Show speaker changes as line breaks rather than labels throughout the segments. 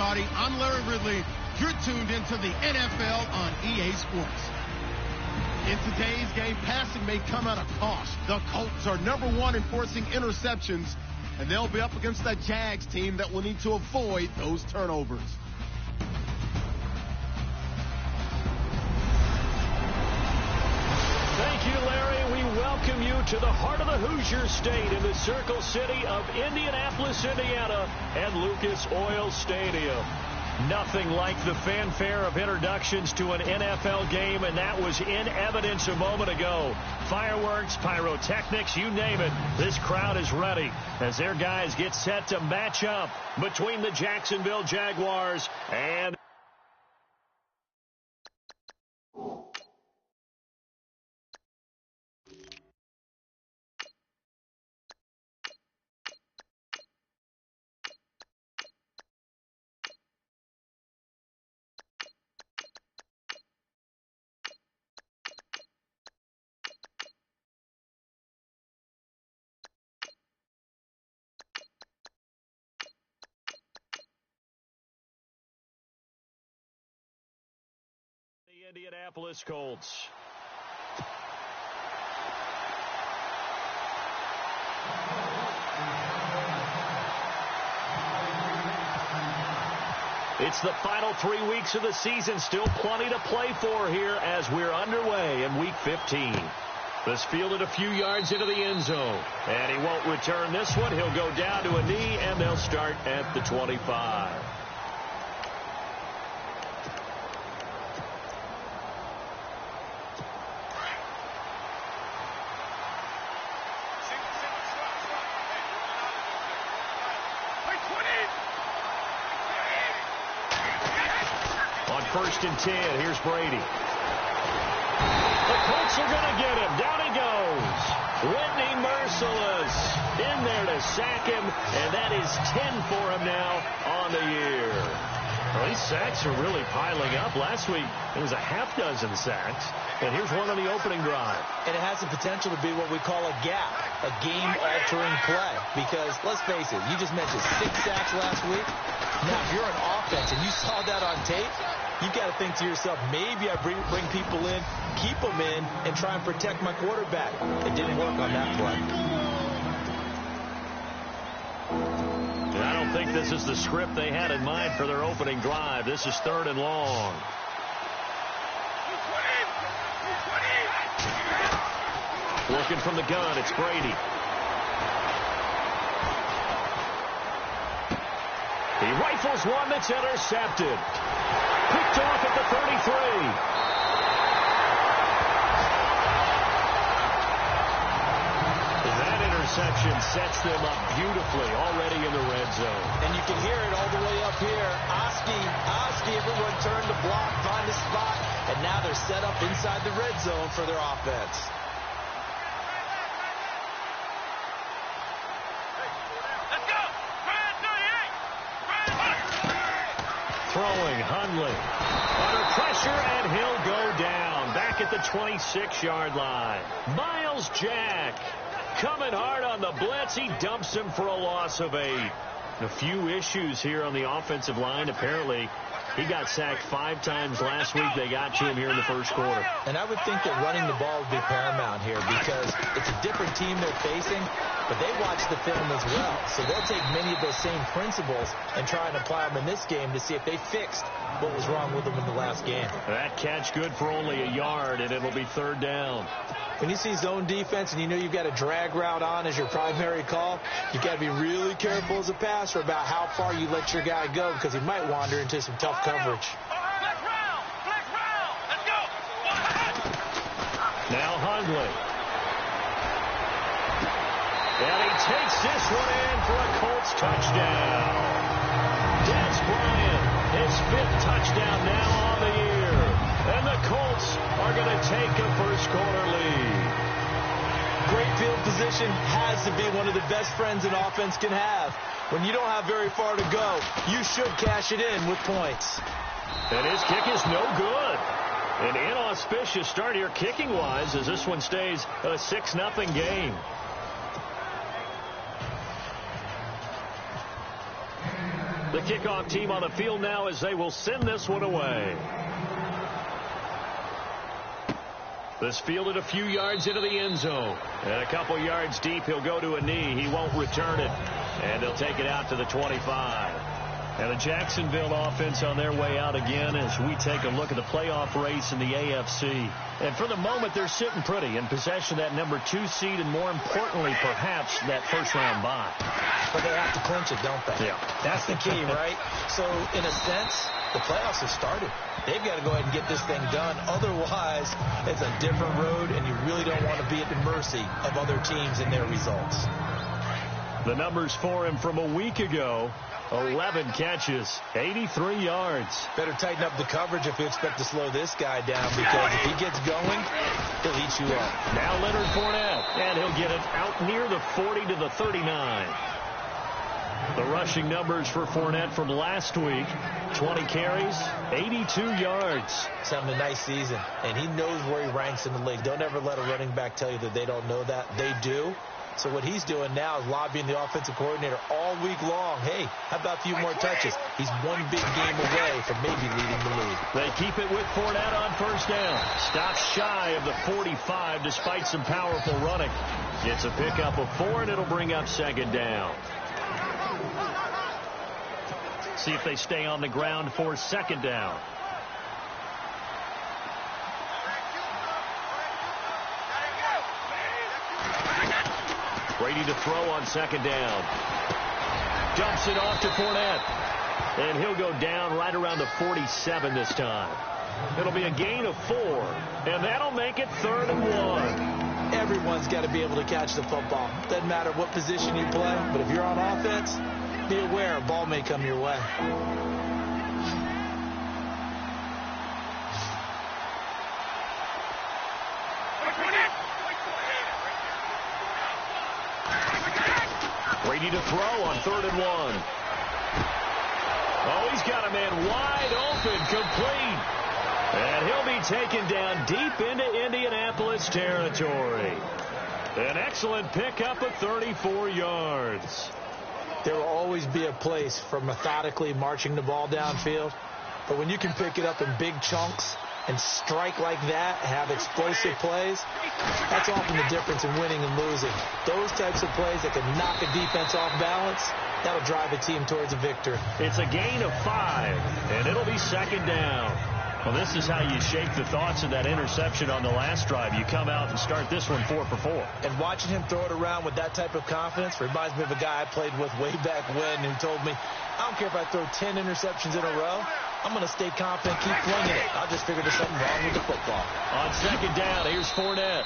everybody. I'm Larry Ridley. You're tuned into the NFL on EA Sports. In today's game, passing may come at a cost. The Colts are #1 in forcing interceptions, and they'll be up against that Jags team that will need to avoid those turnovers.
Thank you, Larry. We welcome you to the heart of the Hoosier State in the Circle City of Indianapolis, Indiana, at Lucas Oil Stadium. Nothing like the fanfare of introductions to an NFL game, and that was in evidence a moment ago. Fireworks, pyrotechnics, you name it. This crowd is ready as their guys get set to match up between the Jacksonville Jaguars and the Indianapolis Colts. It's the final 3 weeks of the season. Still plenty to play for here as we're underway in Week 15. This fielded a few yards into the end zone. And he won't return this one. He'll go down to a knee, and they'll start at the 25. First and 10. Here's Brady. The Colts are going to get him. Down he goes. Whitney Mercilus in there to sack him, and that is 10 for him now on the year. Well, these sacks are really piling up. Last week, it was a half dozen sacks, and here's one on the opening drive.
And it has the potential to be what we call a gap, a game-altering play, because let's face it, you just mentioned 6 sacks last week. Now, if you're an offense and you saw that on tape, you've got to think to yourself, maybe I bring people in, keep them in, and try and protect my quarterback. It didn't work on that play.
I don't think this is the script they had in mind for their opening drive. This is 3rd and long. Working from the gun, it's Brady. He rifles one that's intercepted. Picked off at the 33. That interception sets them up beautifully already in the red zone.
And you can hear it all the way up here. Oski, everyone turned to block, find a spot, and now they're set up inside the red zone for their offense.
Throwing, Hundley under pressure, and he'll go down back at the 26-yard line. Miles Jack coming hard on the blitz. He dumps him for a loss of 8. A few issues here on the offensive line. Apparently, he got sacked 5 times last week. They got to him here in the first quarter.
And I would think that running the ball would be paramount here because it's a different team they're facing, but they watch the film as well. So they'll take many of those same principles and try and apply them in this game to see if they fixed what was wrong with them in the last game.
That catch good for only a yard, and it'll be 3rd down.
When you see zone defense and you know you've got a drag route on as your primary call, you've got to be really careful as a passer about how far you let your guy go because he might wander into some tough coverage.
Now Hundley. And he takes this one in for a Colts touchdown. Dez Bryant, his 5th touchdown now on the year. And the Colts are going to take a first-quarter lead.
Great field position has to be one of the best friends an offense can have. When you don't have very far to go, you should cash it in with points.
And his kick is no good. An inauspicious start here kicking-wise as this one stays a 6-0 game. The kickoff team on the field now as they will send this one away. This fielded a few yards into the end zone. And a couple yards deep, he'll go to a knee. He won't return it. And they'll take it out to the 25. And the Jacksonville offense on their way out again as we take a look at the playoff race in the AFC. And for the moment, they're sitting pretty in possession of that number 2 seed and, more importantly, perhaps that first-round bye.
But they have to clinch it, don't they?
Yeah.
That's the key, right? So, in a sense, the playoffs have started. They've got to go ahead and get this thing done. Otherwise, it's a different road, and you really don't want to be at the mercy of other teams and their results.
The numbers for him from a week ago: 11 catches, 83 yards.
Better tighten up the coverage if you expect to slow this guy down, because if he gets going, he'll eat you up.
Now Leonard Fournette, and he'll get it out near the 40 to the 39. The rushing numbers for Fournette from last week: 20 carries, 82 yards.
He's having a nice season, and he knows where he ranks in the league. Don't ever let a running back tell you that they don't know that. They do. So what he's doing now is lobbying the offensive coordinator all week long. Hey, how about a few more touches? He's one big game away from maybe leading the league.
They keep it with Fournette on first down. Stops shy of the 45 despite some powerful running. Gets a pickup of 4, and it'll bring up second down. See if they stay on the ground for second down. Brady to throw on second down. Dumps it off to Fournette. And he'll go down right around the 47 this time. It'll be a gain of 4. And that'll make it 3rd and 1.
Everyone's got to be able to catch the football. Doesn't matter what position you play, but if you're on offense, be aware a ball may come your way.
Brady to throw on 3rd and 1. Oh, he's got a man wide open, complete. And he'll be taken down deep into Indianapolis territory. An excellent pickup of 34 yards.
There will always be a place for methodically marching the ball downfield. But when you can pick it up in big chunks and strike like that, have explosive plays, that's often the difference in winning and losing. Those types of plays that can knock a defense off balance, that'll drive a team towards a victory.
It's a gain of 5, and it'll be second down. Well, this is how you shake the thoughts of that interception on the last drive. You come out and start this one 4 for 4.
And watching him throw it around with that type of confidence reminds me of a guy I played with way back when who told me, I don't care if I throw 10 interceptions in a row. I'm going to stay confident, keep flinging it. I'll just figure there's something wrong with the football.
On second down, here's Fournette.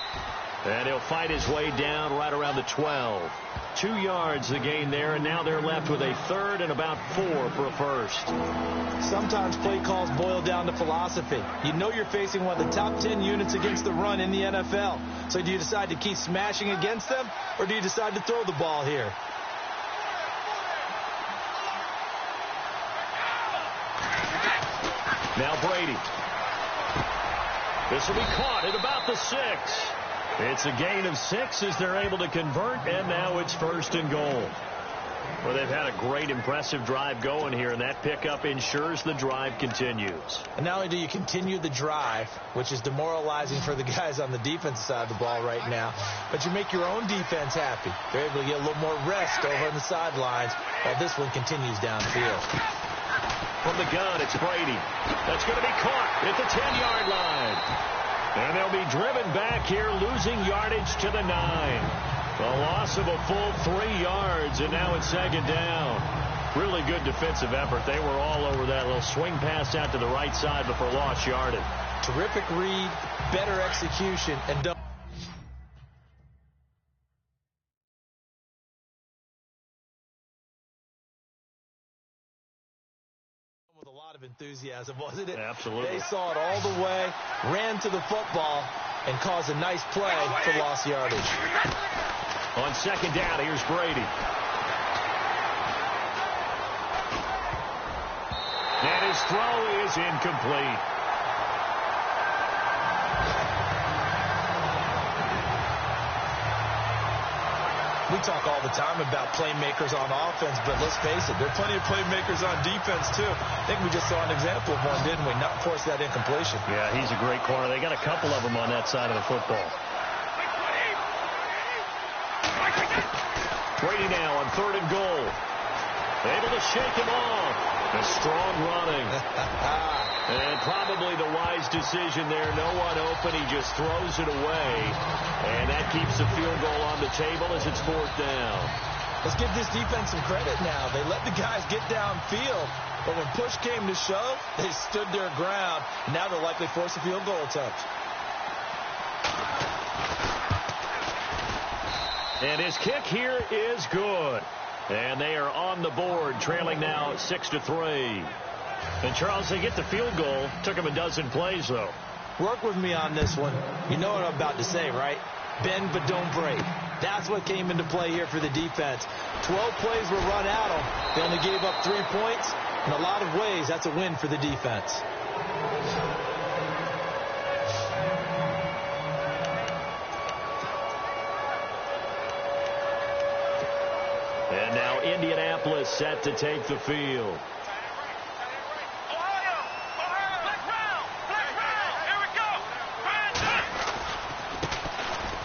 And he'll fight his way down right around the 12. 2 yards the gain there, and now they're left with a 3rd and about 4 for a first.
Sometimes play calls boil down to philosophy. You know you're facing one of the top 10 units against the run in the NFL. So do you decide to keep smashing against them, or do you decide to throw the ball here?
Now Brady. This will be caught at about the 6. It's a gain of 6 as they're able to convert, and now it's 1st and goal. Well, they've had a great, impressive drive going here, and that pickup ensures the drive continues.
And not only do you continue the drive, which is demoralizing for the guys on the defensive side of the ball right now, but you make your own defense happy. They're able to get a little more rest over on the sidelines while this one continues downfield.
From the gun, it's Brady. That's going to be caught at the 10-yard line. And they'll be driven back here, losing yardage to the 9. A loss of a full 3 yards, and now it's second down. Really good defensive effort. They were all over that little swing pass out to the right side before lost yardage.
Terrific read, better execution, and don't. With a lot of enthusiasm, wasn't it?
Absolutely.
They saw it all the way, ran to the football, and caused a nice play for lost yardage.
On second down, here's Brady. And his throw is incomplete.
We talk all the time about playmakers on offense, but let's face it, there are plenty of playmakers on defense, too. I think we just saw an example of one, didn't we? Not force that incompletion.
Yeah, he's a great corner. They got a couple of them on that side of the football. Brady now on 3rd and goal. Able to shake him off. A strong running. And probably the wise decision there. No one open. He just throws it away. And that keeps the field goal on the table as it's 4th down.
Let's give this defense some credit now. They let the guys get downfield. But when push came to shove, they stood their ground. Now they'll likely force a field goal attempt.
And his kick here is good. And they are on the board, trailing now 6-3. And, Charles, they get the field goal. Took him a dozen plays, though.
Work with me on this one. You know what I'm about to say, right? Bend but don't break. That's what came into play here for the defense. 12 plays were run at them. They only gave up 3 points. In a lot of ways, that's a win for the defense.
And now Indianapolis set to take the field.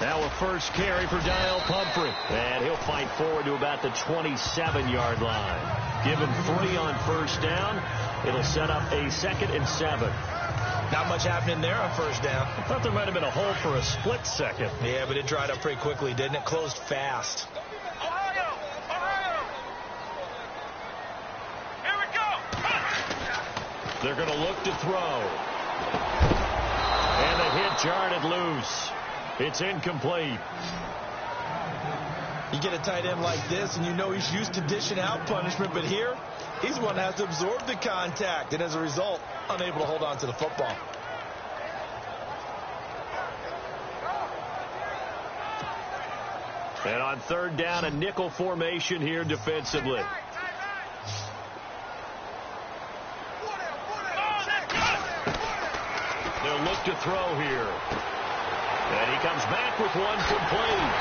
Now a first carry for Daniel Pumphrey. And he'll fight forward to about the 27-yard line. Give him 3 on first down. It'll set up a 2nd and 7.
Not much happening there on first down.
I thought there might have been a hole for a split second.
Yeah, but it dried up pretty quickly, didn't it? Closed fast.
They're going to look to throw. And the hit jarred it loose. It's incomplete.
You get a tight end like this, and you know he's used to dishing out punishment, but here, he's the one that has to absorb the contact, and as a result, unable to hold on to the football.
And on 3rd down, a nickel formation here defensively. They'll look to throw here. And he comes back with one complete.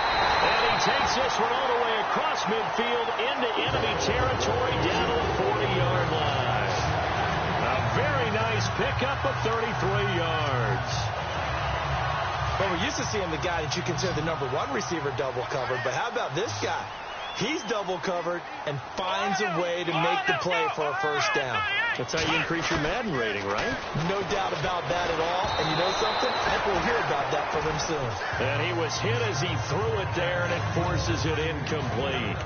And he takes this one all the way across midfield into enemy territory down to the 40-yard line. A very nice pickup of 33 yards.
Well, we're used to seeing the guy that you consider the #1 receiver double covered, but how about this guy? He's double covered and finds a way to make the play for a first down.
That's how you increase your Madden rating, right?
No doubt about that at all. And you know something? I think we'll hear about that from him soon.
And he was hit as he threw it there, and it forces it incomplete.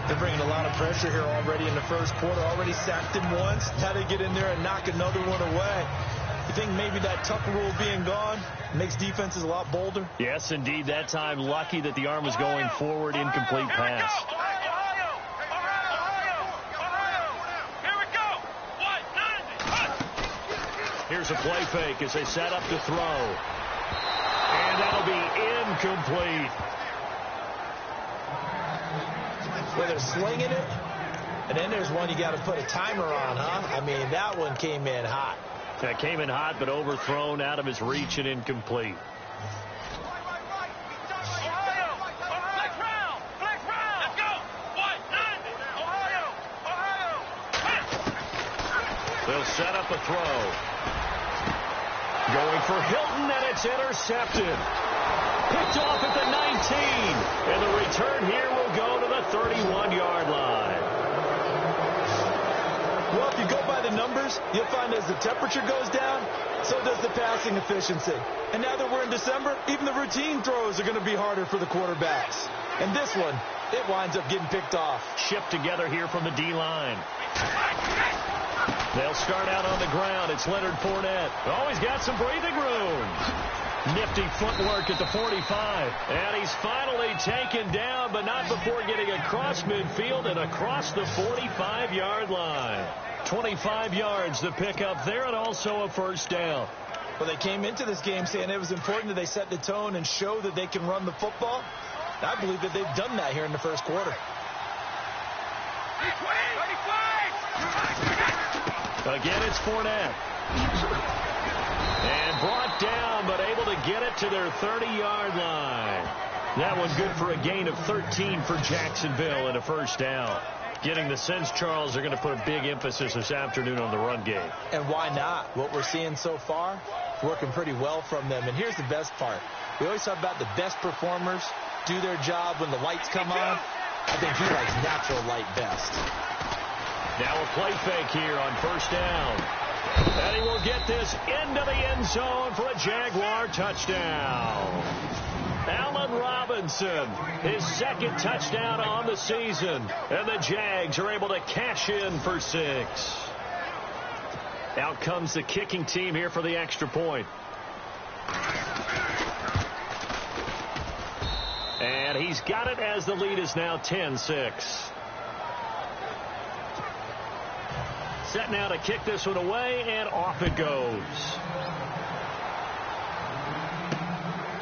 They're bringing a lot of pressure here already in the first quarter. Already sacked him once. Had to get in there and knock another one away. You think maybe that Tucker rule being gone makes defenses a lot bolder?
Yes, indeed. That time, lucky that the arm was going forward, incomplete pass. Here's a play fake as they set up to throw. And that'll be incomplete.
Well, they're slinging it. And then there's one you got to put a timer on, huh? I mean, that one came in hot.
That came in hot, but overthrown out of his reach and incomplete. They'll set up a throw. Going for Hilton, and it's intercepted. Picked off at the 19. And the return here will go to the 31-yard line.
Well, if you go by the numbers, you'll find as the temperature goes down, so does the passing efficiency. And now that we're in December, even the routine throws are going to be harder for the quarterbacks. And this one, it winds up getting picked off.
Shipped together here from the D-line. They'll start out on the ground. It's Leonard Fournette. Oh, he's got some breathing room. Nifty footwork at the 45. And he's finally taken down, but not before getting across midfield and across the 45-yard line. 25 yards to pick up there, and also a first down.
Well, they came into this game saying it was important that they set the tone and show that they can run the football. I believe that they've done that here in the first quarter.
Again, it's Fournette. And brought down, but able to get it to their 30-yard line. That one good for a gain of 13 for Jacksonville and a first down. Getting the sense, Charles, they're going to put a big emphasis this afternoon on the run game.
And why not? What we're seeing so far, working pretty well from them. And here's the best part. We always talk about the best performers do their job when the lights come on. I think he likes natural light best.
Now a play fake here on first down. And he will get this into the end zone for a Jaguar touchdown. Allen Robinson, his second touchdown on the season. And the Jags are able to cash in for 6. Out comes the kicking team here for the extra point. And he's got it as the lead is now 10-6. Set now to kick this one away, and off it goes.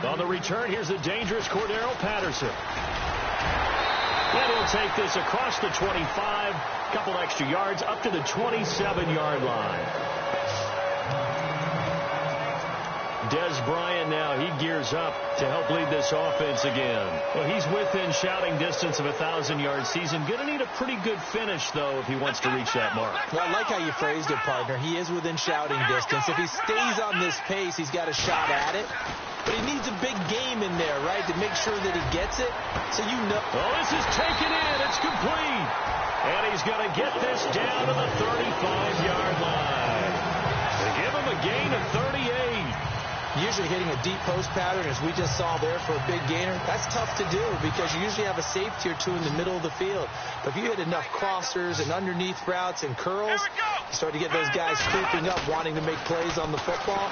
On the return, here's the dangerous Cordero Patterson. And he'll take this across the 25, couple extra yards, up to the 27-yard line. Dez Bryant now, he gears up to help lead this offense again. Well, he's within shouting distance of a 1,000-yard season. Going to need a pretty good finish, though, if he wants to reach that mark.
Well, I like how you phrased it, partner. He is within shouting distance. If he stays on this pace, he's got a shot at it. But he needs a big game in there, right, to make sure that he gets it. So you know.
Oh, this is taken in. It's complete. And he's going to get this down to the 35-yard line. They give him a gain of 38.
Usually hitting a deep post pattern, as we just saw there for a big gainer, that's tough to do because you usually have a safety or two in the middle of the field. But if you hit enough crossers and underneath routes and curls, you start to get those guys swooping up, wanting to make plays on the football.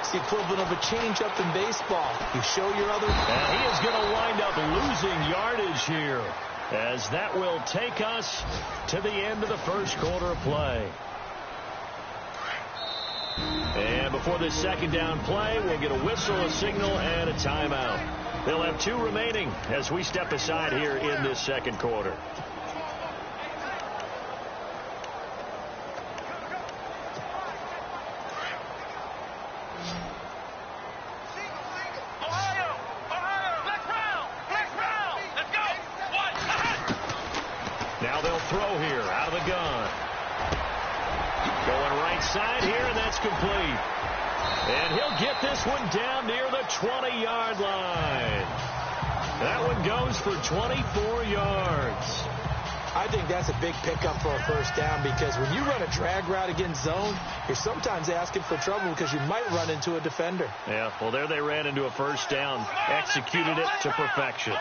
It's the equivalent of a change-up in baseball. You show your other...
And he is going to wind up losing yardage here, as that will take us to the end of the first quarter of play. And before this second down play, we'll get a whistle, a signal, and a timeout. They'll have 2 remaining as we step aside here in this second quarter. Now they'll throw here out of the gun. Going right side here, and that's complete. And he'll get this one down near the 20-yard line. That one goes for 24 yards.
I think that's a big pickup for a first down because when you run a drag route against zone, you're sometimes asking for trouble because you might run into a defender.
Yeah, well, there they ran into a first down, executed it to perfection.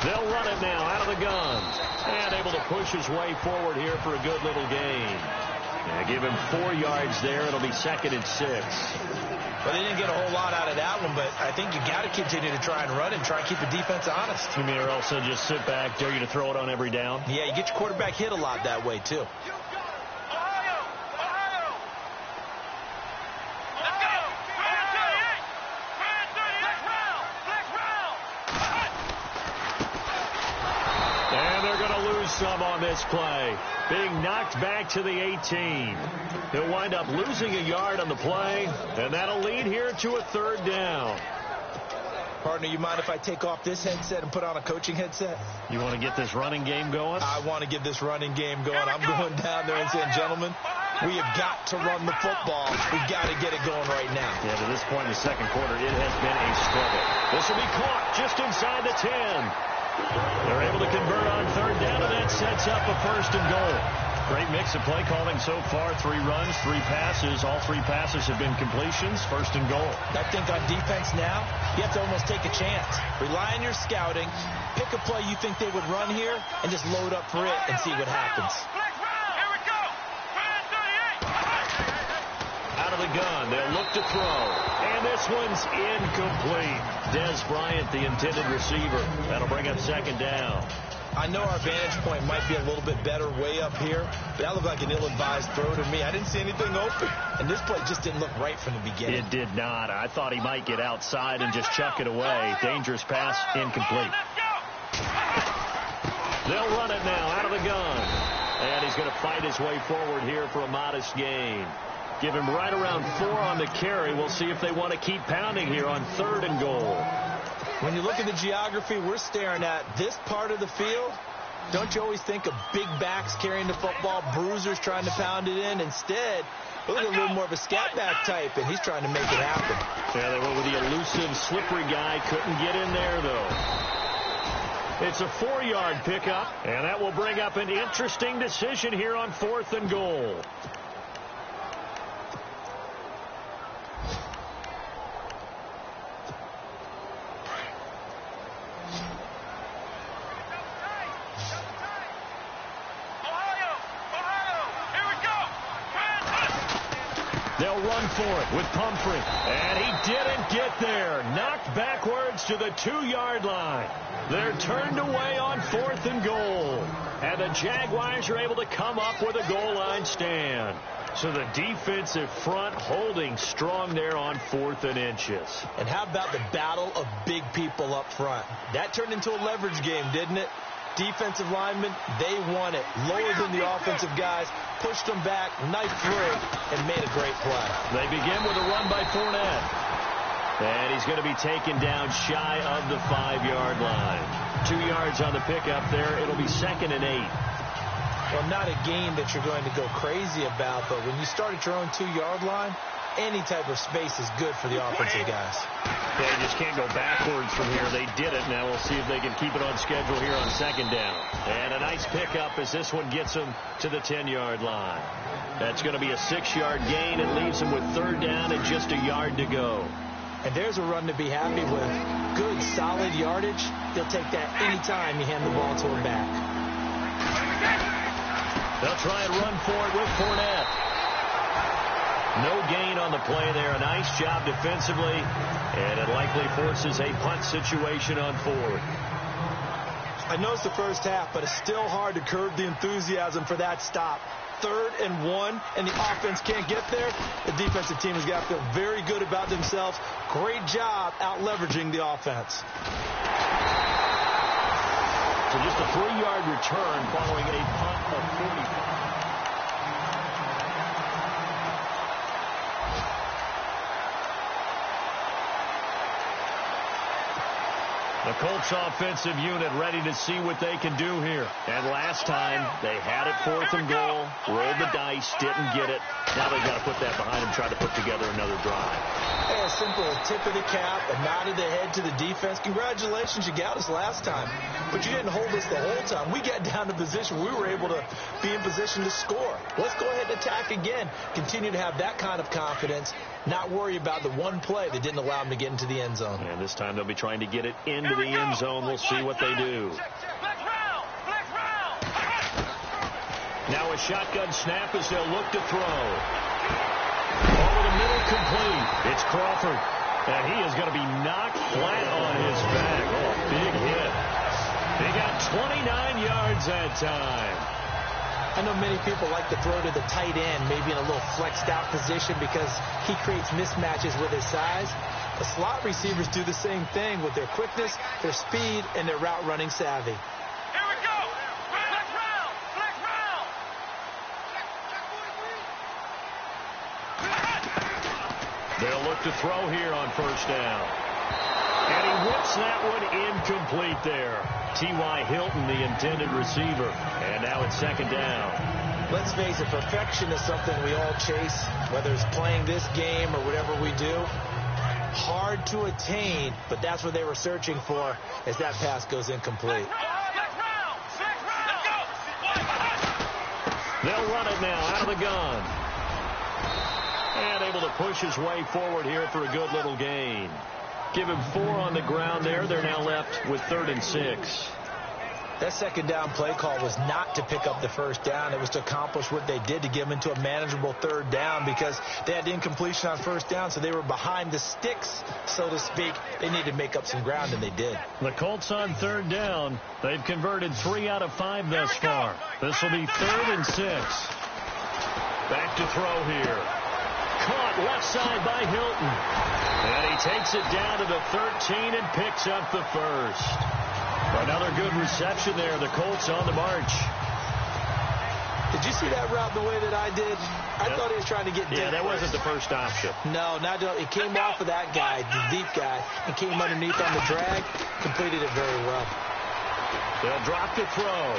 They'll run it now out of the gun. And able to push his way forward here for a good little gain. Yeah, give him 4 yards there. It'll be 2nd and 6.
Well, they didn't get a whole lot out of that one, but I think you got to continue to try and run and try and keep the defense honest.
You mean, or also just sit back, dare you to throw it on every down?
Yeah, you get your quarterback hit a lot that way, too.
Some on this play, being knocked back to the 18. He'll wind up losing a yard on the play, and that'll lead here to a 3rd down.
Partner, you mind if I take off this headset and put on a coaching headset?
You want to get this running game going?
I want to get this running game going. I'm going down there and saying, gentlemen, we have got to run the football. We've got to get it going right now.
Yeah, to this point in the second quarter, it has been a struggle. This will be caught just inside the 10. They're able to convert on 3rd down, and that sets up a 1st and goal. Great mix of play calling so far. 3 runs, 3 passes. All 3 passes have been completions. 1st and goal.
I think on defense now, you have to almost take a chance. Rely on your scouting. Pick a play you think they would run here, and just load up for it and see what happens.
Out of the gun, they'll look to throw. And this one's incomplete. Dez Bryant, the intended receiver. That'll bring up 2nd down.
I know our vantage point might be a little bit better way up here, but that looked like an ill-advised throw to me. I didn't see anything open, and this play just didn't look right from the beginning.
It did not. I thought he might get outside and just chuck it away. Dangerous pass, incomplete. They'll run it now out of the gun. And he's going to fight his way forward here for a modest gain. Give him right around 4 on the carry. We'll see if they want to keep pounding here on 3rd and goal.
When you look at the geography we're staring at, this part of the field, don't you always think of big backs carrying the football, bruisers trying to pound it in? Instead, look at a little more of a scat back type, and he's trying to make it happen.
Yeah, they went with the elusive, slippery guy. Couldn't get in there, though. It's a 4-yard pickup, and that will bring up an interesting decision here on 4th and goal. They'll run for it with Pumphrey. And he didn't get there. Knocked backwards to the 2-yard line. They're turned away on 4th and goal. And the Jaguars are able to come up with a goal line stand. So the defensive front holding strong there on 4th and inches.
And how about the battle of big people up front? That turned into a leverage game, didn't it? Defensive linemen, they won it. Lower than the offensive guys, pushed them back, knifed through, and made a great play.
They begin with a run by Fournette. And he's going to be taken down shy of the 5-yard line. 2 yards on the pickup there. It'll be 2nd and 8.
Well, not a game that you're going to go crazy about, but when you start at your own 2-yard line, any type of space is good for the offensive guys.
They just can't go backwards from here. They did it. Now we'll see if they can keep it on schedule here on 2nd down. And a nice pickup as this one gets them to the 10-yard line. That's going to be a 6-yard gain. It leaves them with 3rd down and just a yard to go.
And there's a run to be happy with. Good, solid yardage. He'll take that anytime you hand the ball to him back.
They'll try and run for it with Fournette. No gain on the play there. A nice job defensively. And it likely forces a punt situation on 4th.
I know it's the first half, but it's still hard to curb the enthusiasm for that stop. 3rd and 1, and the offense can't get there. The defensive team has got to feel very good about themselves. Great job out leveraging the offense.
So just a 3-yard return following a punt of 45. The Colts offensive unit ready to see what they can do here. And last time, they had it 4th and goal, rolled the dice, didn't get it. Now they've got to put that behind them, try to put together another drive.
Hey, a simple tip of the cap, a nod of the head to the defense. Congratulations, you got us last time. But you didn't hold us the whole time. We got down to position. We were able to be in position to score. Let's go ahead and attack again. Continue to have that kind of confidence. Not worry about the one play that didn't allow them to get into the end zone.
And this time they'll be trying to get it into the end zone. We'll see what they do. Now a shotgun snap as they'll look to throw. Over the middle, complete. It's Crawford. And he is going to be knocked flat on his back. Oh, big hit. He got 29 yards that time.
I know many people like to throw to the tight end, maybe in a little flexed out position because he creates mismatches with his size. The slot receivers do the same thing with their quickness, their speed, and their route running savvy.
Here we go. Flex round. Flex round.
They'll look to throw here on 1st down. And he whips that one incomplete there. T.Y. Hilton, the intended receiver. And now it's 2nd down.
Let's face it, perfection is something we all chase, whether it's playing this game or whatever we do. Hard to attain, but that's what they were searching for as that pass goes incomplete.
They'll run it now out of the gun. And able to push his way forward here for a good little gain. Give him 4 on the ground there. They're now left with 3rd and 6.
That 2nd down play call was not to pick up the 1st down. It was to accomplish what they did to get them into a manageable 3rd down because they had incompletion on 1st down, so they were behind the sticks, so to speak. They needed to make up some ground, and they did.
The Colts on 3rd down. They've converted 3 out of 5 thus far. This will be 3rd and 6. Back to throw here. Caught left side by Hilton. And he takes it down to the 13 and picks up the 1st. Another good reception there. The Colts on the march.
The Did you see that route the way that I did? I thought he was trying to get deep.
Yeah, that wasn't the first option.
No, it came off of that guy, the deep guy, and came underneath on the drag. Completed it very well.
They'll drop the throw.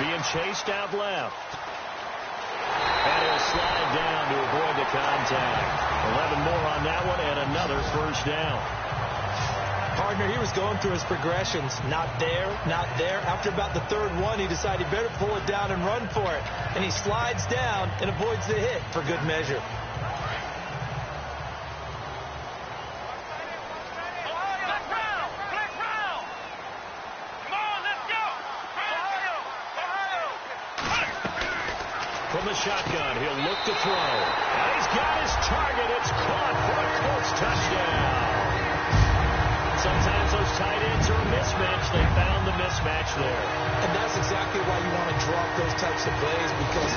Being chased out left. And he'll slide down to avoid the contact. 11 more on that one and another first down.
Partner, he was going through his progressions. Not there, not there. After about the third one, he decided he better pull it down and run for it. And he slides down and avoids the hit for good measure.
From the shotgun, he'll look to throw. And he's got his target. It's caught for a Colts touchdown. Sometimes those tight ends are a mismatch. They found the mismatch there.
And that's exactly why you want to drop those types of plays, because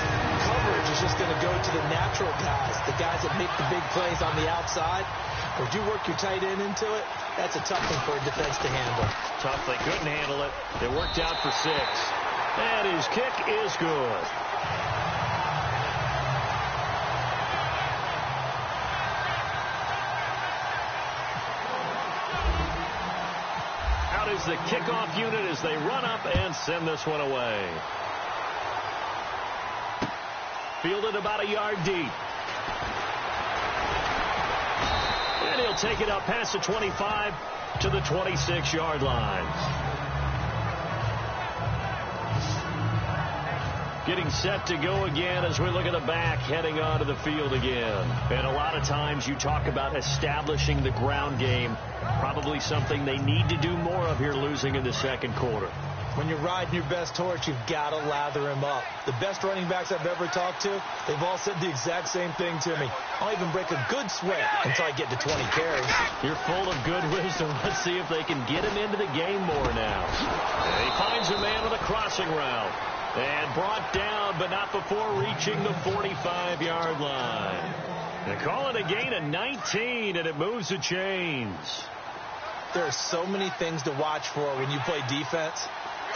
coverage is just going to go to the natural guys, the guys that make the big plays on the outside. If you work your tight end into it, that's a tough thing for a defense to handle.
Tough. They couldn't handle it. It worked out for 6. And his kick is good. Is the kickoff unit as they run up and send this one away. Fielded about a yard deep. And he'll take it up past the 25 to the 26-yard line. Getting set to go again as we look at the back heading onto the field again. And a lot of times you talk about establishing the ground game. Probably something they need to do more of here losing in the second quarter.
When you're riding your best horse, you've got to lather him up. The best running backs I've ever talked to, they've all said the exact same thing to me. I'll even break a good sweat until I get to 20 carries.
You're full of good wisdom. Let's see if they can get him into the game more now. And he finds a man with a crossing route. And brought down, but not before reaching the 45-yard line. They call it a gain of 19, and it moves the chains.
There are so many things to watch for when you play defense.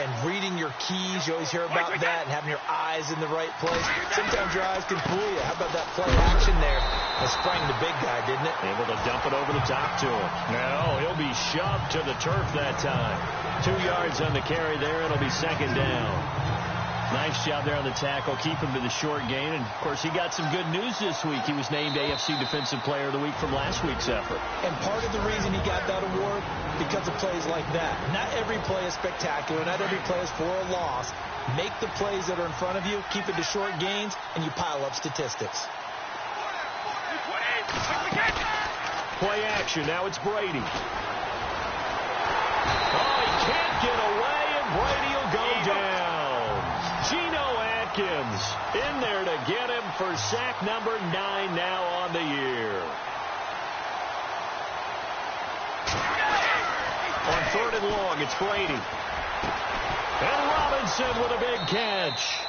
And reading your keys, you always hear about that, and having your eyes in the right place. Sometimes your eyes can fool you. How about that play action there? That sprang the big guy, didn't it?
Able to dump it over the top to him. No, he'll be shoved to the turf that time. 2 yards on the carry there. It'll be second down. Nice job there on the tackle. Keep him to the short gain. And, of course, he got some good news this week. He was named AFC Defensive Player of the Week from last week's effort.
And part of the reason he got that award, because of plays like that. Not every play is spectacular. Not every play is for a loss. Make the plays that are in front of you, keep it to short gains, and you pile up statistics.
Play action. Now it's Brady. Oh, he can't get away, and Brady will go down. Geno Atkins in there to get him for sack number 9 now on the year. On 3rd and long, it's Brady. And Robinson with a big catch.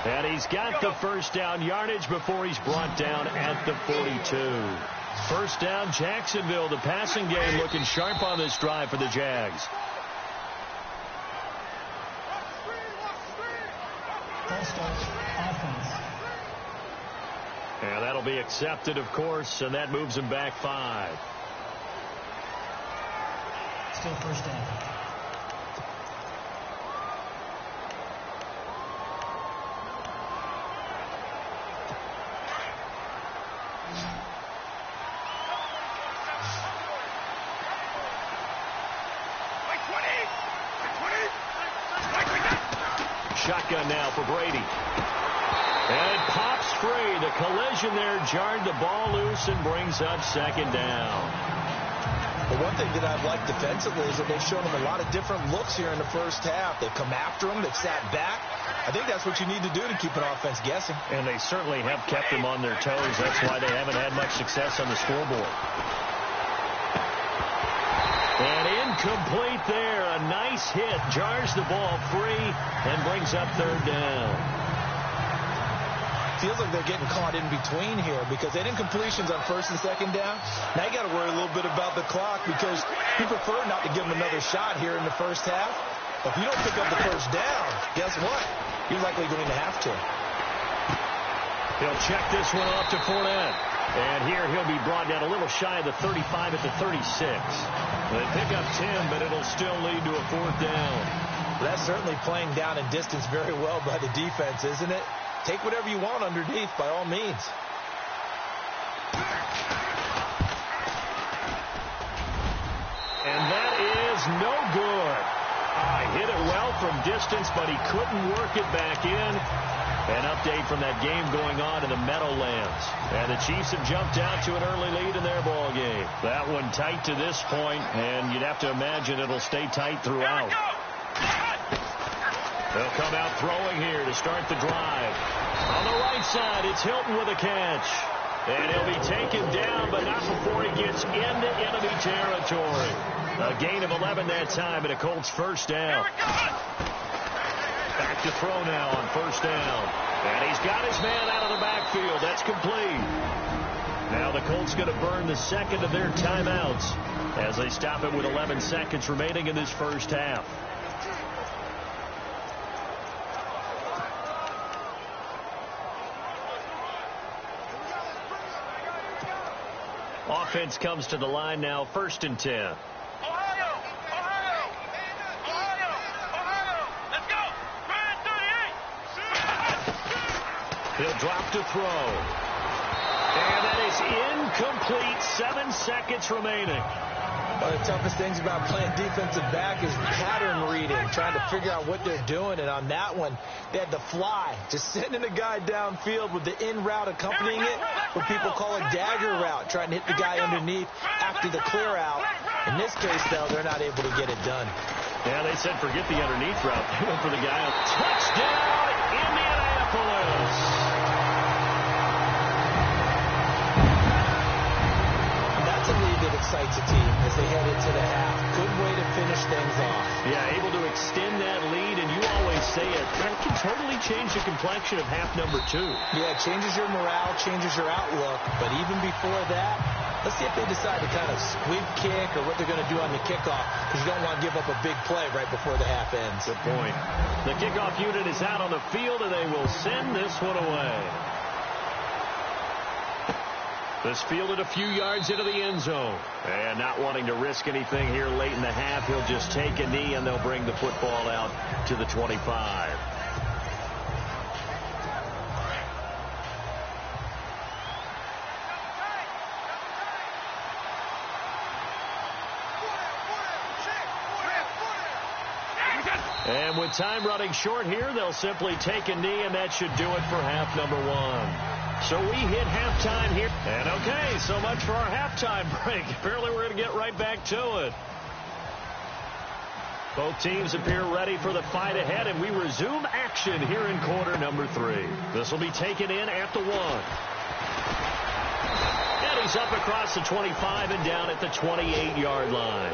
And he's got the first down yardage before he's brought down at the 42. First down, Jacksonville. The passing game looking sharp on this drive for the Jags. And that'll be accepted, of course, and that moves him back 5.
Still first down.
Shotgun now for Brady. And it pops free. The collision there jarred the ball loose and brings up second down.
The one thing that I've liked defensively is that they've shown them a lot of different looks here in the first half. They've come after them. They've sat back. I think that's what you need to do to keep an offense guessing.
And they certainly have kept them on their toes. That's why they haven't had much success on the scoreboard. And incomplete there. A nice hit. Jars the ball free and brings up third down.
Feels like they're getting caught in between here because they didn't completions on first and second down. Now you got to worry a little bit about the clock because you prefer not to give them another shot here in the first half. If you don't pick up the first down, guess what? You're likely going to have to.
He'll check this one off to Fournette. And here he'll be brought down a little shy of the 35 at the 36. They pick up 10, but it'll still lead to a 4th down.
That's certainly playing down in distance very well by the defense, isn't it? Take whatever you want underneath by all means.
And that is no good. He hit it well from distance, but he couldn't work it back in. An update from that game going on in the Meadowlands. And the Chiefs have jumped out to an early lead in their ball game. That one tight to this point, and you'd have to imagine it'll stay tight throughout. They'll come out throwing here to start the drive. On the right side, it's Hilton with a catch. And he'll be taken down, but not before he gets into enemy territory. A gain of 11 that time, and a Colts 1st down. Back to throw now on 1st down. And he's got his man out of the backfield. That's complete. Now the Colts going to burn the 2nd of their timeouts as they stop it with 11 seconds remaining in this 1st half. Offense comes to the line now, 1st and 10. He'll drop to throw. And that is incomplete. 7 seconds remaining.
One of the toughest things about playing defensive back is pattern reading, trying to figure out what they're doing. And on that one, they had the fly, just sending a guy downfield with the in route accompanying it, what people call a dagger route, trying to hit the guy underneath after the clear out. In this case, though, they're not able to get it done.
Yeah, they said forget the underneath route. They went for the guy. Touchdown, Indianapolis.
That excites a team as they head into the half. Good way to finish things off.
Yeah, able to extend that lead, and you always say it. That can totally change the complexion of half number 2.
Yeah, it changes your morale, changes your outlook. But even before that, let's see if they decide to kind of squib kick or what they're going to do on the kickoff, because you don't want to give up a big play right before the half ends.
Good point. The kickoff unit is out on the field, and they will send this one away. This fielded a few yards into the end zone. And not wanting to risk anything here late in the half, he'll just take a knee, and they'll bring the football out to the 25. And with time running short here, they'll simply take a knee, and that should do it for half number 1. So we hit halftime here. And okay, so much for our halftime break. Apparently we're going to get right back to it. Both teams appear ready for the fight ahead, and we resume action here in quarter number 3. This will be taken in at the 1. And he's up across the 25 and down at the 28-yard line.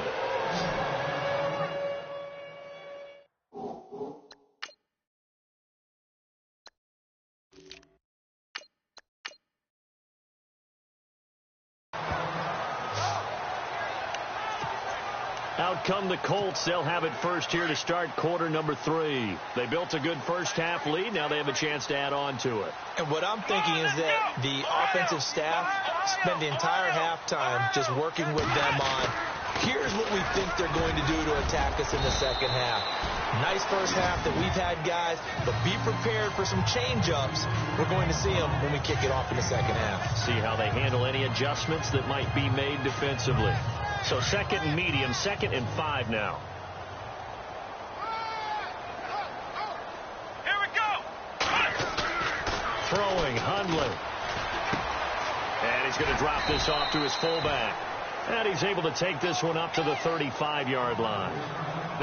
Out come the Colts. They'll have it first here to start quarter number 3. They built a good first half lead. Now they have a chance to add on to it.
And what I'm thinking is that the offensive staff spent the entire halftime just working with them on, here's what we think they're going to do to attack us in the second half. Nice first half that we've had, guys, but be prepared for some change-ups. We're going to see them when we kick it off in the second half.
See how they handle any adjustments that might be made defensively. So 2nd and medium, 2nd and 5 now.
Here we go.
Throwing, Hundley. And he's going to drop this off to his fullback. And he's able to take this one up to the 35-yard line.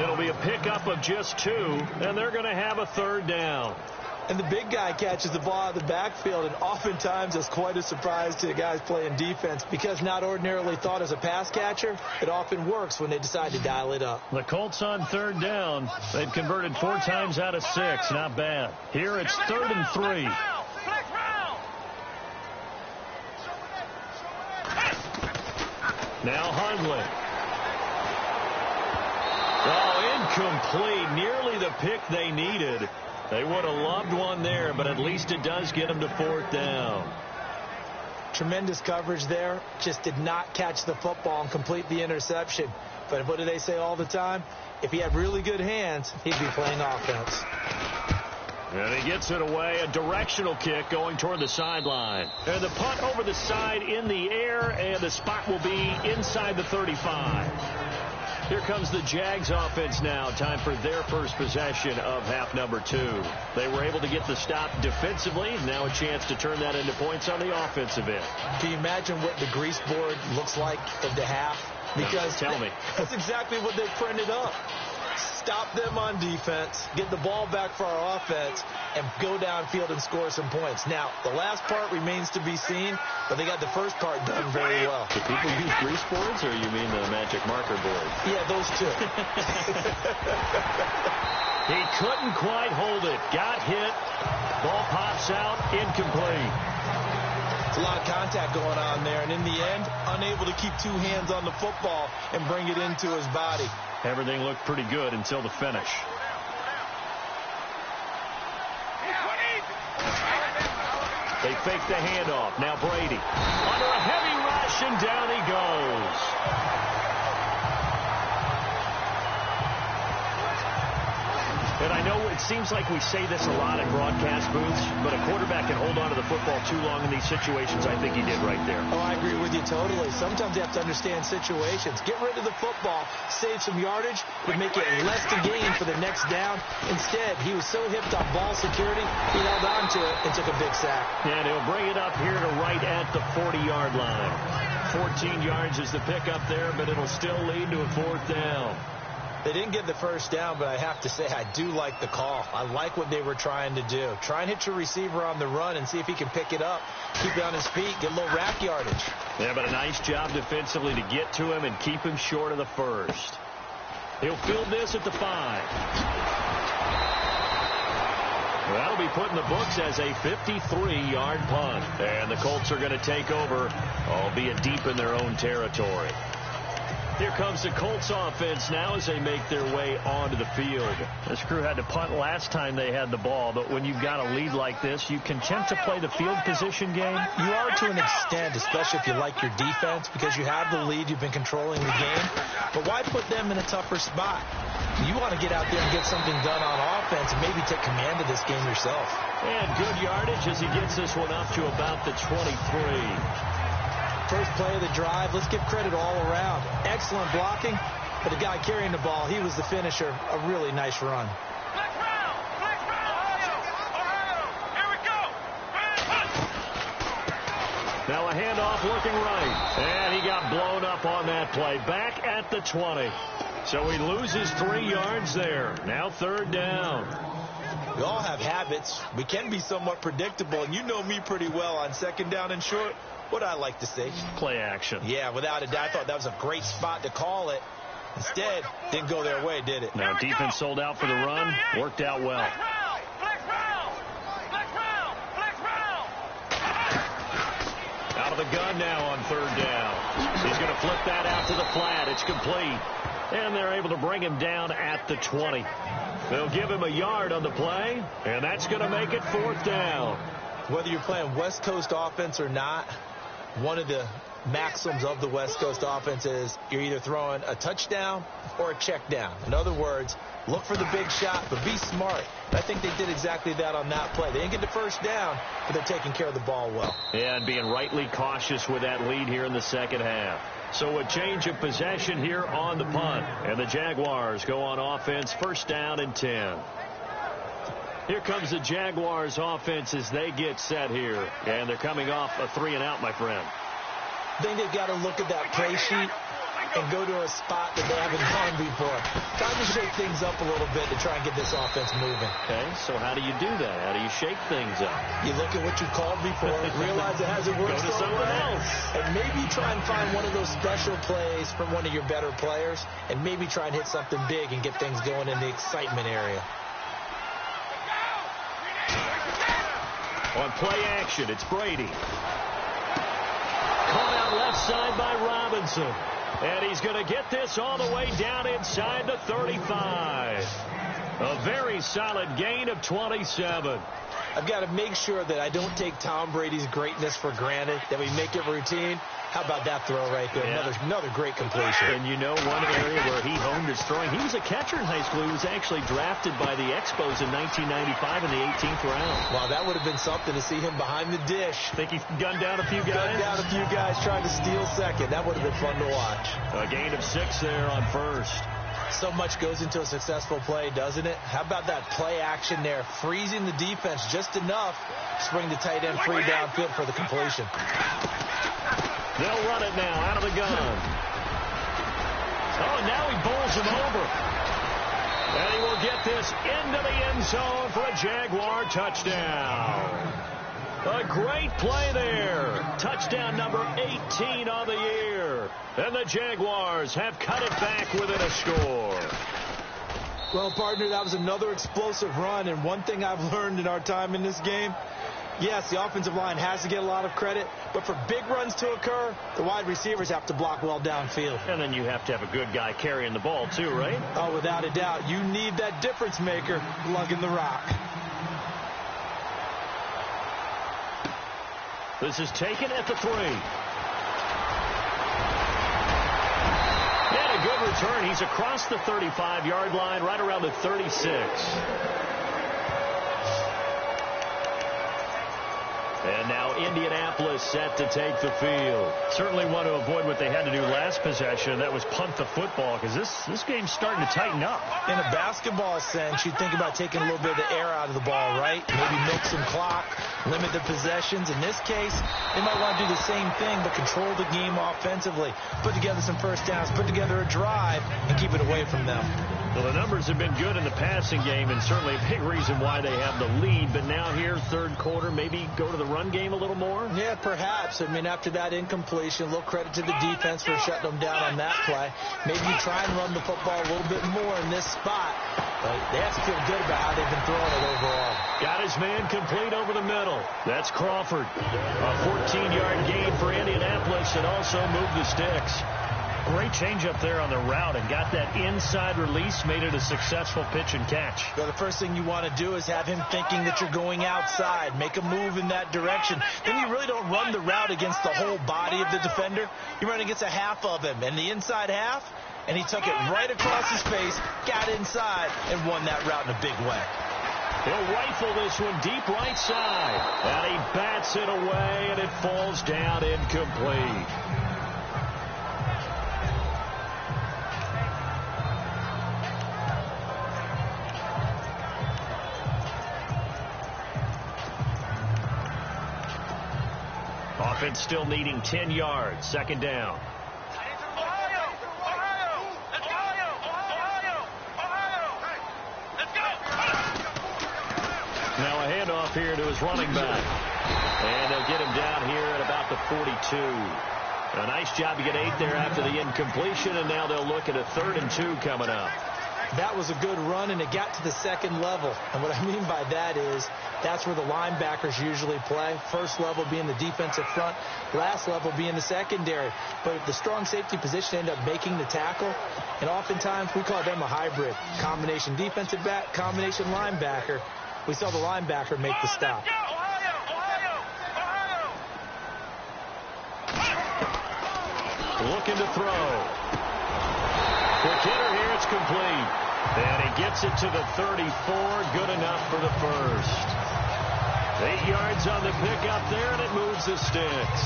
It'll be a pickup of just 2, and they're going to have a 3rd down.
And the big guy catches the ball out of the backfield, and oftentimes it's quite a surprise to the guys playing defense, because not ordinarily thought as a pass catcher, it often works when they decide to dial it up.
The Colts on 3rd down. They've converted 4 times out of 6. Not bad. Here it's 3rd and 3. Now Hundley. Oh, incomplete. Nearly the pick they needed. They would have loved one there, but at least it does get them to 4th down.
Tremendous coverage there. Just did not catch the football and complete the interception. But what do they say all the time? If he had really good hands, he'd be playing offense.
And he gets it away. A directional kick going toward the sideline. And the punt over the side in the air, and the spot will be inside the 35. Here comes the Jags offense now. Time for their first possession of half number 2. They were able to get the stop defensively. Now a chance to turn that into points on the offensive end.
Can you imagine what the grease board looks like at the half? Because
tell me.
That's exactly what they printed up. Stop them on defense, get the ball back for our offense, and go downfield and score some points. Now, the last part remains to be seen, but they got the first part done very well.
Do people use grease boards, or you mean the magic marker board?
Yeah, those two.
He couldn't quite hold it. Got hit. Ball pops out. Incomplete.
It's a lot of contact going on there, and in the end, unable to keep 2 hands on the football and bring it into his body.
Everything looked pretty good until the finish. They fake the handoff. Now Brady. Under a heavy rush, and down he goes. And I know it seems like we say this a lot in broadcast booths, but a quarterback can hold on to the football too long in these situations. I think he did right there.
Oh, I agree with you totally. Sometimes you have to understand situations. Get rid of the football, save some yardage, but make it less to gain for the next down. Instead, he was so hipped on ball security, he held on to it and took a big sack.
And he'll bring it up here to right at the 40-yard line. 14 yards is the pickup there, but it'll still lead to a 4th down.
They didn't get the first down, but I have to say I do like the call. I like what they were trying to do. Try and hit your receiver on the run and see if he can pick it up. Keep it on his feet, get a little rack yardage.
Yeah, but a nice job defensively to get to him and keep him short of the first. He'll field this at the 5. That'll be put in the books as a 53-yard punt. And the Colts are going to take over, albeit deep in their own territory. Here comes the Colts offense now as they make their way onto the field. This crew had to punt last time they had the ball, but when you've got a lead like this, you can attempt to play the field position game.
You are to an extent, especially if you like your defense, because you have the lead, you've been controlling the game. But why put them in a tougher spot? You want to get out there and get something done on offense and maybe take command of this game yourself.
And good yardage as he gets this one up to about the 23.
First play of the drive. Let's give credit all around. Excellent blocking, but the guy carrying the ball, he was the finisher. A really nice run.
Now a handoff working right. And he got blown up on that play. Back at the 20. So he loses 3 yards there. Now 3rd down.
We all have habits. We can be somewhat predictable, and you know me pretty well on 2nd down and short. What I like to say?
Play action.
Yeah, without a doubt. I thought that was a great spot to call it. Instead, didn't go their way, did it?
Now defense sold out for the run. Worked out well. Out of the gun now on 3rd down. He's going to flip that out to the flat. It's complete. And they're able to bring him down at the 20. They'll give him a yard on the play, and that's going to make it 4th down.
Whether you're playing West Coast offense or not, one of the maxims of the West Coast offense is you're either throwing a touchdown or a check down. In other words, look for the big shot, but be smart. I think they did exactly that on that play. They didn't get the first down, but they're taking care of the ball well.
Yeah, and being rightly cautious with that lead here in the 2nd half. So a change of possession here on the punt. And the Jaguars go on offense, 1st down and 10. Here comes the Jaguars offense as they get set here. And they're coming off a 3-and-out, my friend.
I think they've got to look at that play sheet and go to a spot that they haven't gone before. Time to shake things up a little bit to try and get this offense moving.
Okay, so how do you do that? How do you shake things up?
You look at what you called before, realize it hasn't worked
Go to something else.
and maybe try and find one of those special plays from one of your better players, and maybe try and hit something big and get things going in the excitement area.
On play action, it's Brady. Caught out left side by Robinson. And he's going to get this all the way down inside the 35. A very solid gain of 27.
I've got to make sure that I don't take Tom Brady's greatness for granted, that we make it routine. How about that throw right there?
Yeah.
Another great completion.
And you know one area where he honed his throwing, he was a catcher in high school. He was actually drafted by the Expos in 1995 in the 18th round.
Wow, that would have been something to see him behind the dish.
Think he gunned down a few guys?
Gunned down a few guys trying to steal second. That would have been fun to watch.
A gain of 6 there on first.
So much goes into a successful play, doesn't it? How about that play action there? Freezing the defense just enough to bring the tight end free downfield for the completion.
They'll run it now out of the gun. Oh, and now he bowls him over. And he will get this into the end zone for a Jaguar touchdown. A great play there. Touchdown number 18 on the year. And the Jaguars have cut it back within a score.
Well, partner, that was another explosive run. And one thing I've learned in our time in this game, yes, the offensive line has to get a lot of credit, but for big runs to occur, the wide receivers have to block well downfield.
And then you have to have a good guy carrying the ball too, right?
Oh, without a doubt. You need that difference maker lugging the rock.
This is taken at the 3. And a good return. He's across the 35-yard line, right around the 36. And now Indianapolis set to take the field. Certainly want to avoid what they had to do last possession. That was punt the football, because this game's starting to tighten up.
In a basketball sense, you think about taking a little bit of the air out of the ball, right? Maybe milk some clock, limit the possessions. In this case, they might want to do the same thing, but control the game offensively. Put together some first downs, put together a drive, and keep it away from them.
Well, the numbers have been good in the passing game, and certainly a big reason why they have the lead. But now here, third quarter, maybe go to the run game a little more?
Yeah, perhaps. I mean, after that incompletion, a little credit to the defense for shutting them down on that play. Maybe you try and run the football a little bit more in this spot. But they have to feel good about how they've been throwing it overall.
Got his man complete over the middle. That's Crawford. A 14-yard gain for Indianapolis, and also moved the sticks. Great change up there on the route and got that inside release, made it a successful pitch and catch.
Well, the first thing you want to do is have him thinking that you're going outside, make a move in that direction. Then you really don't run the route against the whole body of the defender. You run against a half of him, and the inside half, and he took it right across his face, got inside, and won that route in a big way.
He'll rifle this one deep right side, and he bats it away, and it falls down incomplete. Offense still needing 10 yards. Second down. Now a handoff here to his running back. And they'll get him down here at about the 42. A nice job to get 8 there after the incompletion, and now they'll look at a 3rd and 2 coming up.
That was a good run, and it got to the second level. And what I mean by that is that's where the linebackers usually play. First level being the defensive front, last level being the secondary. But the strong safety position ended up making the tackle, and oftentimes we call them a hybrid. Combination defensive back, combination linebacker. We saw the linebacker make the stop.
Looking to throw. Quick hitter here, it's complete. And he gets it to the 34, good enough for the first. 8 yards on the pickup there, and it moves the sticks.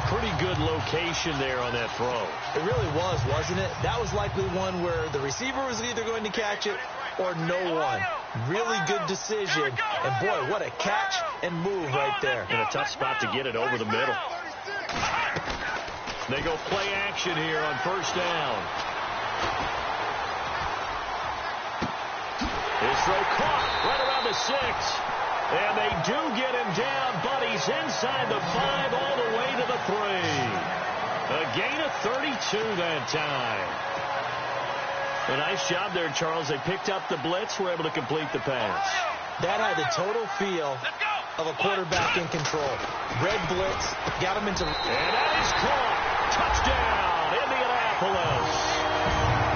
Pretty good location there on that throw.
It really was, wasn't it? That was likely one where the receiver was either going to catch it or no one. Really good decision. And boy, what a catch and move right there.
In a tough spot to get it over the middle. They go play action here on first down. His throw caught right around the 6. And they do get him down, but he's inside the 5 all the way to the 3. A gain of 32 that time. A nice job there, Charles. They picked up the blitz, were able to complete the pass.
That had the total feel of a quarterback in control. Red blitz, got him into...
And that is caught. Touchdown, Indianapolis.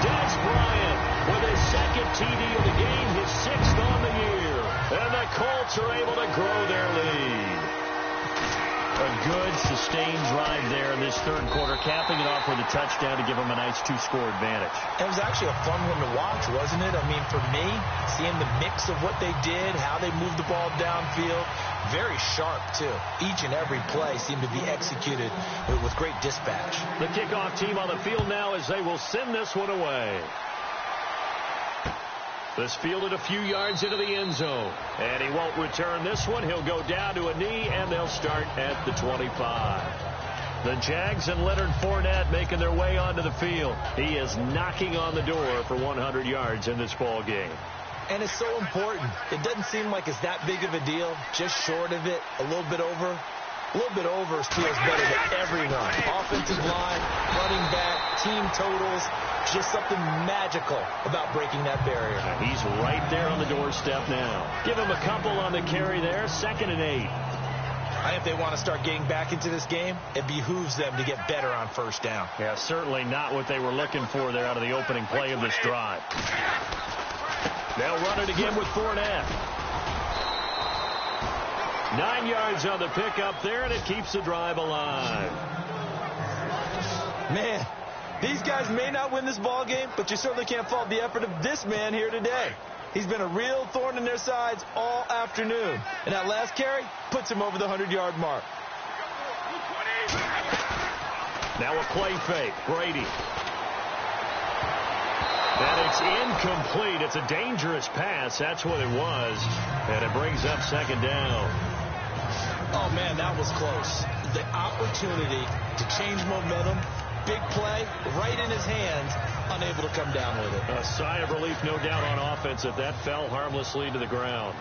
Dez Bryant with his second TD of the game. 6th on the year. And the Colts are able to grow their lead. A good, sustained drive there in this third quarter, capping it off with a touchdown to give them a nice 2-score advantage.
It was actually a fun one to watch, wasn't it? I mean, for me, seeing the mix of what they did, how they moved the ball downfield, very sharp, too. Each and every play seemed to be executed with great dispatch.
The kickoff team on the field now as they will send this one away. This fielded a few yards into the end zone. And he won't return this one. He'll go down to a knee, and they'll start at the 25. The Jags and Leonard Fournette making their way onto the field. He is knocking on the door for 100 yards in this ball game.
And it's so important. It doesn't seem like it's that big of a deal. Just short of it, a little bit over. A little bit over feels better than every run. Offensive line, running back, team totals. Just something magical about breaking that barrier.
He's right there on the doorstep now. Give him a couple on the carry there. 2nd and 8.
I think if they want to start getting back into this game, it behooves them to get better on first down.
Yeah, certainly not what they were looking for there out of the opening play of this drive. They'll run it again with Fournette. 9 yards on the pickup there, and it keeps the drive alive.
Man, these guys may not win this ball game, but you certainly can't fault the effort of this man here today. He's been a real thorn in their sides all afternoon. And that last carry puts him over the 100-yard mark.
Now a play fake. Brady. And it's incomplete. It's a dangerous pass. That's what it was. And it brings up 2nd down.
Oh, man, that was close. The opportunity to change momentum, big play, right in his hands, unable to come down with it.
A sigh of relief, no doubt, on offense if that fell harmlessly to the ground.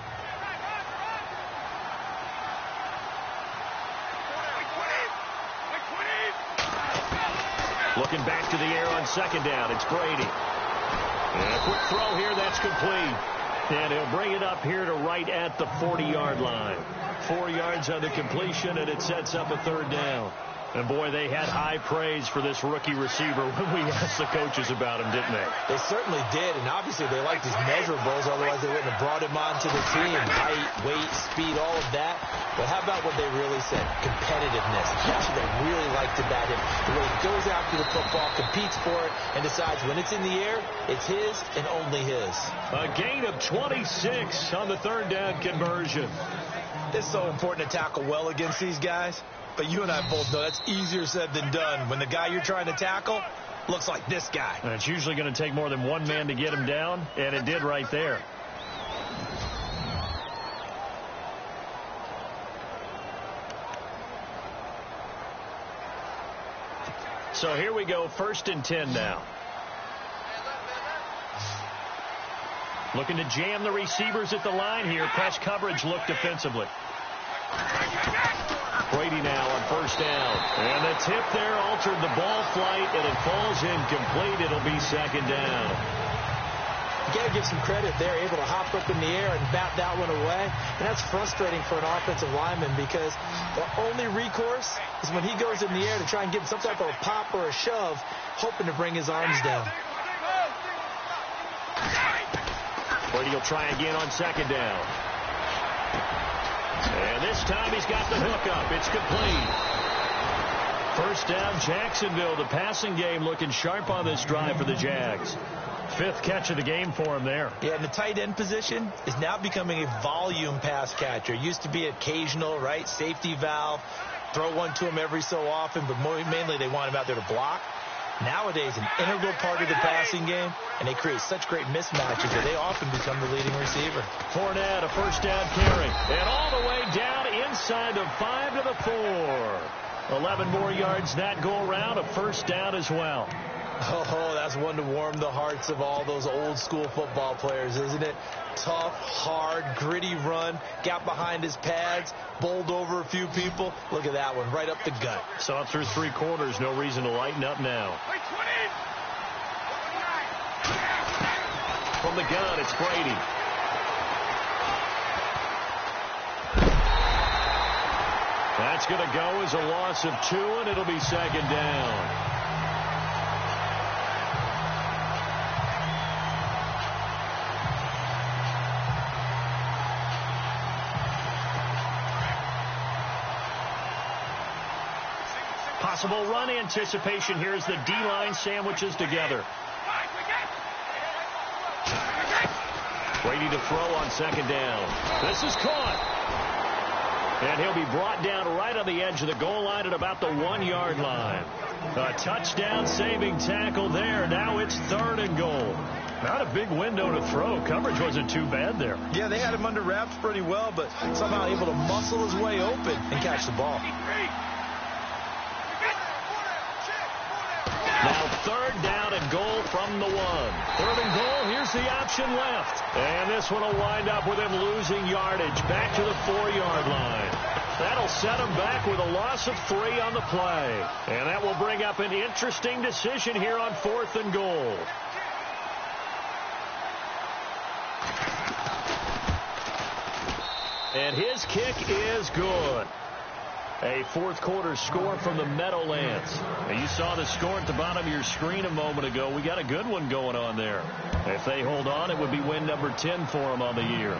Looking back to the air on 2nd down. It's Brady. And a quick throw here. That's complete. And he'll bring it up here to right at the 40-yard line. 4 yards on the completion, and it sets up a 3rd down. And, boy, they had high praise for this rookie receiver when we asked the coaches about him, didn't they?
They certainly did, and obviously they liked his measurables. Otherwise, they wouldn't have brought him onto the team. Height, weight, speed, all of that. But how about what they really said? Competitiveness. That's what they really liked about him. The way he goes after the football, competes for it, and decides when it's in the air, it's his and only his.
A gain of 26 on the 3rd down conversion.
It's so important to tackle well against these guys. But you and I both know that's easier said than done when the guy you're trying to tackle looks like this guy.
And it's usually going to take more than one man to get him down, and it did right there. So here we go, 1st and 10 now. Looking to jam the receivers at the line here. Press coverage look defensively. Brady now on 1st down. And the tip there altered the ball flight, and it falls incomplete. It'll be 2nd down.
You got to give some credit. They're able to hop up in the air and bat that one away. And that's frustrating for an offensive lineman because the only recourse is when he goes in the air to try and get some type of a pop or a shove, hoping to bring his arms down.
Brady will try again on 2nd down. And this time he's got the hook up. It's complete. 1st down, Jacksonville. The passing game looking sharp on this drive for the Jags. 5th catch of the game for him there.
Yeah, and the tight end position is now becoming a volume pass catcher. Used to be occasional, right? Safety valve. Throw one to him every so often, but mainly they want him out there to block. Nowadays, an integral part of the passing game, and they create such great mismatches that they often become the leading receiver.
Fournette, a 1st down carry, and all the way down inside the 5 to the 4. 11 more yards that go around, a 1st down as well.
Oh, that's one to warm the hearts of all those old school football players, isn't it? Tough, hard, gritty run, got behind his pads, bowled over a few people. Look at that one, right up the gut.
Saw it through 3 quarters, no reason to lighten up now. From the gun, it's Brady. That's going to go as a loss of 2, and it'll be 2nd down. Possible run anticipation here as the D-line sandwiches together. Brady to throw on second down. This is caught. And he'll be brought down right on the edge of the goal line at about the 1-yard line. A touchdown saving tackle there. Now it's 3rd and goal. Not a big window to throw. Coverage wasn't too bad there.
Yeah, they had him under wraps pretty well, but somehow able to muscle his way open and catch the ball.
Now 3rd down and goal from the 1. 3rd and goal. Here's the option left. And this one will wind up with him losing yardage back to the 4-yard line. That'll set him back with a loss of 3 on the play. And that will bring up an interesting decision here on 4th and goal. And his kick is good. A 4th quarter score from the Meadowlands. And you saw the score at the bottom of your screen a moment ago. We got a good one going on there. If they hold on, it would be win number 10 for them on the year.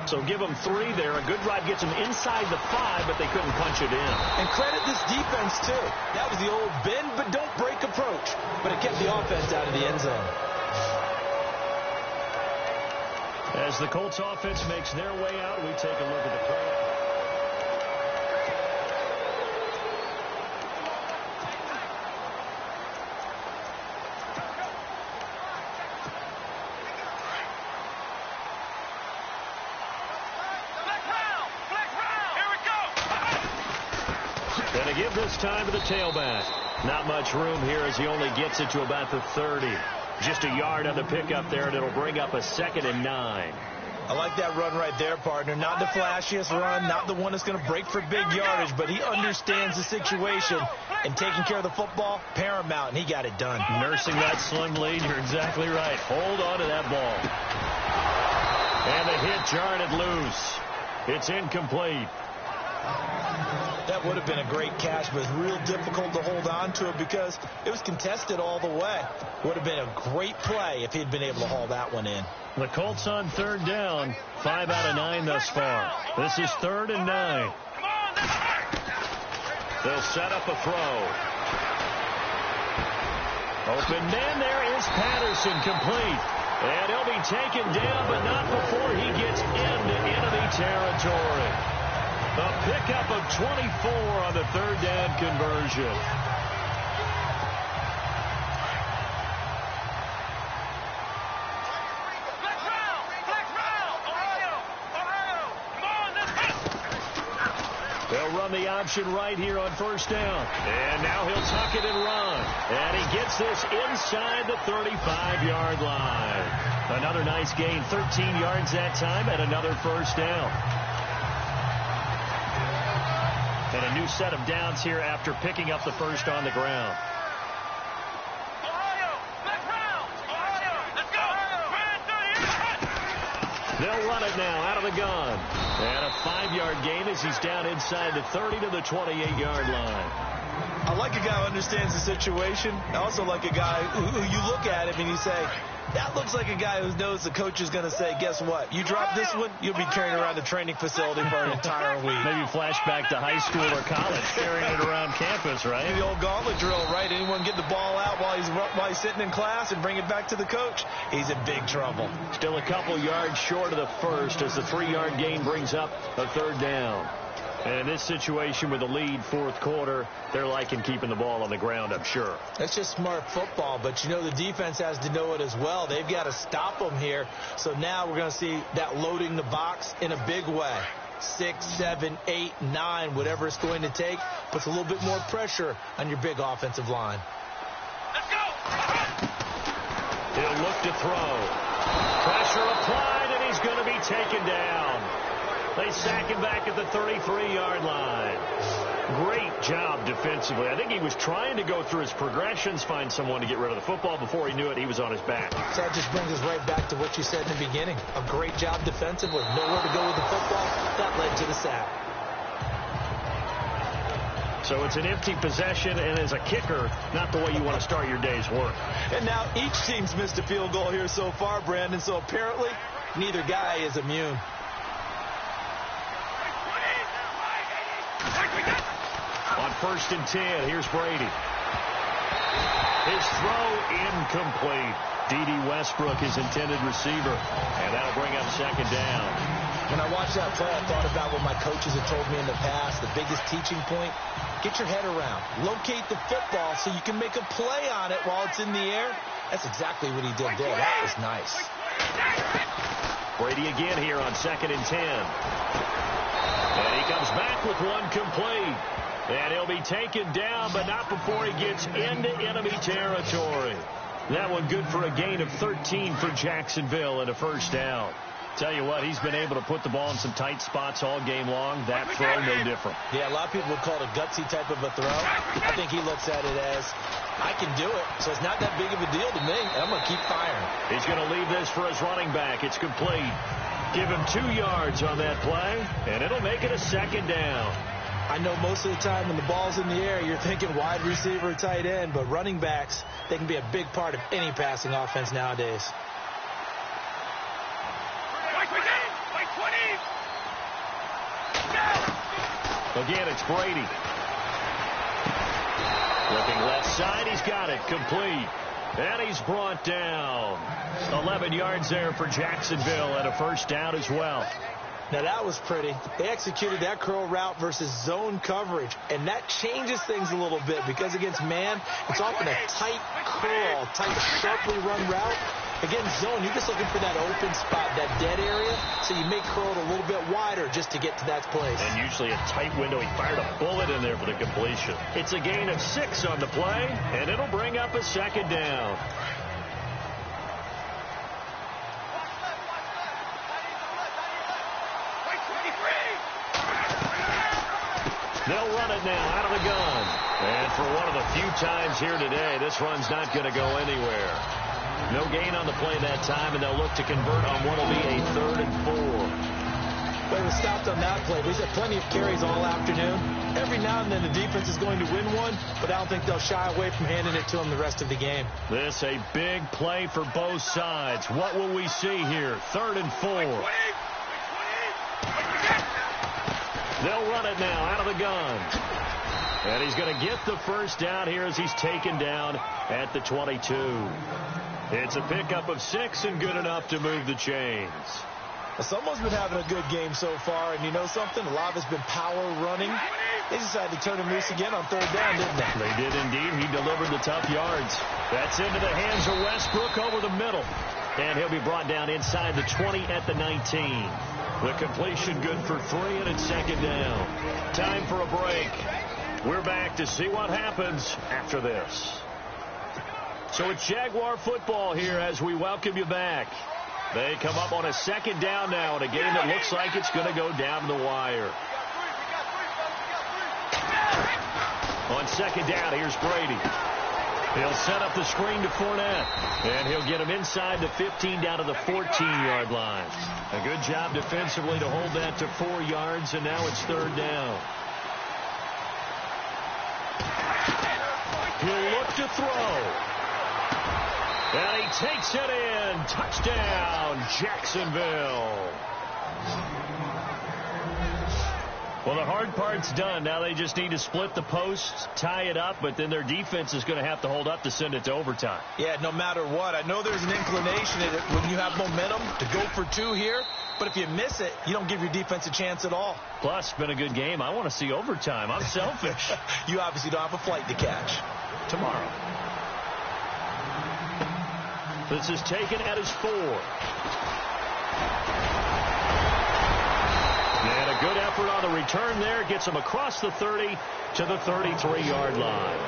So give them 3 there. A good drive gets them inside the 5, but they couldn't punch it in.
And credit this defense, too. That was the old bend but don't break approach. But it kept the offense out of the end zone.
As the Colts offense makes their way out, we take a look at the play. And to give this time to the tailback. Not much room here as he only gets it to about the 30. Just a yard on the pickup there, and it'll bring up a 2nd and 9.
I like that run right there, partner. Not the flashiest run, not the one that's going to break for big yardage, but he understands the situation, and taking care of the football, paramount, and he got it done.
Nursing that slim lead, you're exactly right. Hold on to that ball. And the hit jarred it loose. It's incomplete.
That would have been a great catch, but it's real difficult to hold on to it because it was contested all the way. Would have been a great play if he'd been able to haul that one in.
The Colts on 3rd down. 5 out of 9 thus far. This is 3rd and 9. They'll set up a throw. Open man, there is Patterson, complete. And he'll be taken down, but not before he gets into enemy territory. A pickup of 24 on the 3rd down conversion. They'll run the option right here on 1st down. And now he'll tuck it and run. And he gets this inside the 35-yard line. Another nice gain, 13 yards that time, and another 1st down. And a new set of downs here after picking up the 1st on the ground. They'll run it now out of the gun. And a 5-yard gain as he's down inside the 30 to the 28-yard line.
I like a guy who understands the situation. I also like a guy who you look at him and you say, that looks like a guy who knows the coach is going to say, guess what? You drop this one, you'll be carrying around the training facility for an entire week.
Maybe flashback to high school or college, carrying it around campus, right?
The old gauntlet drill, right? Anyone get the ball out while he's sitting in class and bring it back to the coach? He's in big trouble.
Still a couple yards short of the 1st as the 3-yard gain brings up a 3rd down. And in this situation with the lead 4th quarter, they're liking keeping the ball on the ground, I'm sure.
That's just smart football, but you know the defense has to know it as well. They've got to stop them here. So now we're going to see that loading the box in a big way. 6, 7, 8, 9, whatever it's going to take, puts a little bit more pressure on your big offensive line.
Let's go!
He'll look to throw. Pressure applied, and he's going to be taken down. They sack him back at the 33-yard line. Great job defensively. I think he was trying to go through his progressions, find someone to get rid of the football. Before he knew it, he was on his back.
So that just brings us right back to what you said in the beginning. A great job defensively. Nowhere to go with the football. That led to the sack.
So it's an empty possession, and as a kicker, not the way you want to start your day's work.
And now each team's missed a field goal here so far, Brandon. So apparently, neither guy is immune.
On 1st and 10. Here's Brady. His throw incomplete. D.D. Westbrook, his intended receiver. And that'll bring up 2nd down.
When I watched that play, I thought about what my coaches had told me in the past. The biggest teaching point, get your head around. Locate the football so you can make a play on it while it's in the air. That's exactly what he did there. That was nice.
Brady again here on 2nd and 10. And he comes back with one complete. And he'll be taken down, but not before he gets into enemy territory. That one good for a gain of 13 for Jacksonville and a 1st down. Tell you what, he's been able to put the ball in some tight spots all game long. That throw, no different.
Yeah, a lot of people would call it a gutsy type of a throw. I think he looks at it as, I can do it, so it's not that big of a deal to me, and I'm going to keep firing.
He's going to leave this for his running back. It's complete. Give him 2 yards on that play, and it'll make it a 2nd down.
I know most of the time when the ball's in the air, you're thinking wide receiver, tight end, but running backs, they can be a big part of any passing offense nowadays.
Again, it's Brady. Looking left side, he's got it, complete. And he's brought down. 11 yards there for Jacksonville and a 1st down as well.
Now, that was pretty. They executed that curl route versus zone coverage, and that changes things a little bit because against man, it's often a tight curl, tight, sharply run route. Against zone, you're just looking for that open spot, that dead area, so you make curl it a little bit wider just to get to that place.
And usually a tight window. He fired a bullet in there for the completion. It's a gain of 6 on the play, and it'll bring up a 2nd down. They'll run it now out of the gun. And for one of the few times here today, this run's not going to go anywhere. No gain on the play that time, and they'll look to convert on what will be a 3rd and 4.
They were stopped on that play. He's had plenty of carries all afternoon. Every now and then the defense is going to win one, but I don't think they'll shy away from handing it to him the rest of the game.
This a big play for both sides. What will we see here? 3rd and 4. They'll run it now out of the gun. And he's going to get the 1st down here as he's taken down at the 22. It's a pickup of 6 and good enough to move the chains.
Someone's been having a good game so far, and you know something? A lot of it's been power running. They decided to turn him loose again on 3rd down, didn't they?
They did indeed. He delivered the tough yards. That's into the hands of Westbrook over the middle. And he'll be brought down inside the 20 at the 19. The completion good for 3, and it's 2nd down. Time for a break. We're back to see what happens after this. So it's Jaguar football here as we welcome you back. They come up on a 2nd down now in a game that looks like it's going to go down the wire. On 2nd down, here's Brady. He'll set up the screen to Fournette. And he'll get him inside the 15 down to the 14-yard line. A good job defensively to hold that to 4 yards, and now it's 3rd down. He'll look to throw. And he takes it in. Touchdown, Jacksonville. Well, the hard part's done. Now they just need to split the posts, tie it up, but then their defense is going to have to hold up to send it to overtime.
Yeah, no matter what. I know there's an inclination in it when you have momentum to go for 2 here, but if you miss it, you don't give your defense a chance at all.
Plus, it's been a good game. I want to see overtime. I'm selfish.
You obviously don't have a flight to catch.
Tomorrow. This is taken at his 4. And a good effort on the return there. Gets him across the 30 to the 33-yard line.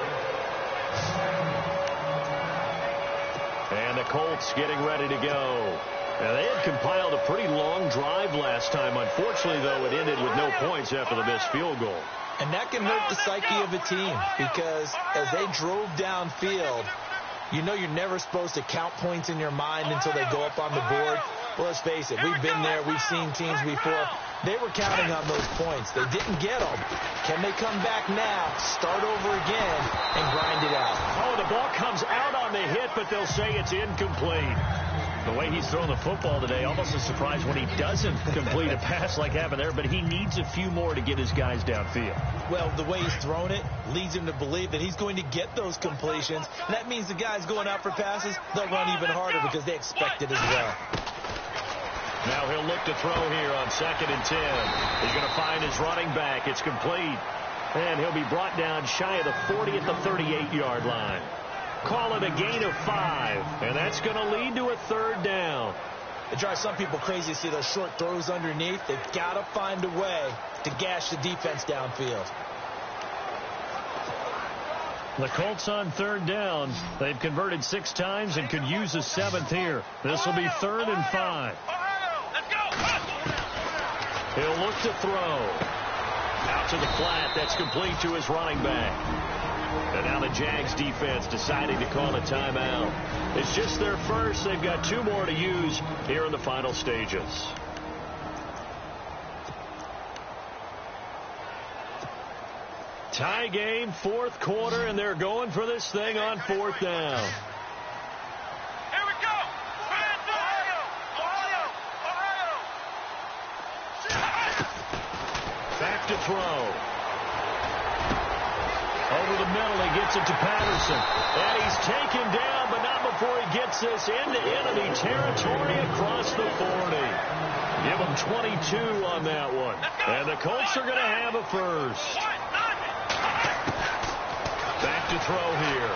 And the Colts getting ready to go. Now, they had compiled a pretty long drive last time. Unfortunately, though, it ended with no points after the missed field goal.
And that can hurt the psyche of a team because as they drove downfield, you know you're never supposed to count points in your mind until they go up on the board. Well, let's face it, we've been there. We've seen teams before. They were counting on those points. They didn't get them. Can they come back now, start over again, and grind it out?
Oh, the ball comes out on the hit, but they'll say it's incomplete. The way he's throwing the football today, almost a surprise when he doesn't complete a pass like happened there, but he needs a few more to get his guys downfield.
Well, the way he's thrown it leads him to believe that he's going to get those completions. And that means the guys going out for passes, they'll run even harder because they expect it as well.
Now he'll look to throw here on 2nd and 10. He's going to find his running back. It's complete. And he'll be brought down shy of the 40 at the 38-yard line. Call it a gain of 5, and that's going to lead to a 3rd down.
It drives some people crazy to see those short throws underneath. They've got to find a way to gash the defense downfield.
The Colts on 3rd down. They've converted 6 times and could use a 7th here. This will be 3rd and 5. He'll look to throw. Out to the flat. That's complete to his running back. And now the Jags defense deciding to call a timeout. It's just their first. They've got 2 more to use here in the final stages. Tie game, 4th quarter, and they're going for this thing on 4th down.
Here we go.
Back to throw. Over the middle, he gets it to Patterson. And he's taken down, but not before he gets this into enemy territory across the 40. Give him 22 on that one. And the Colts are going to have a first. Back to throw here.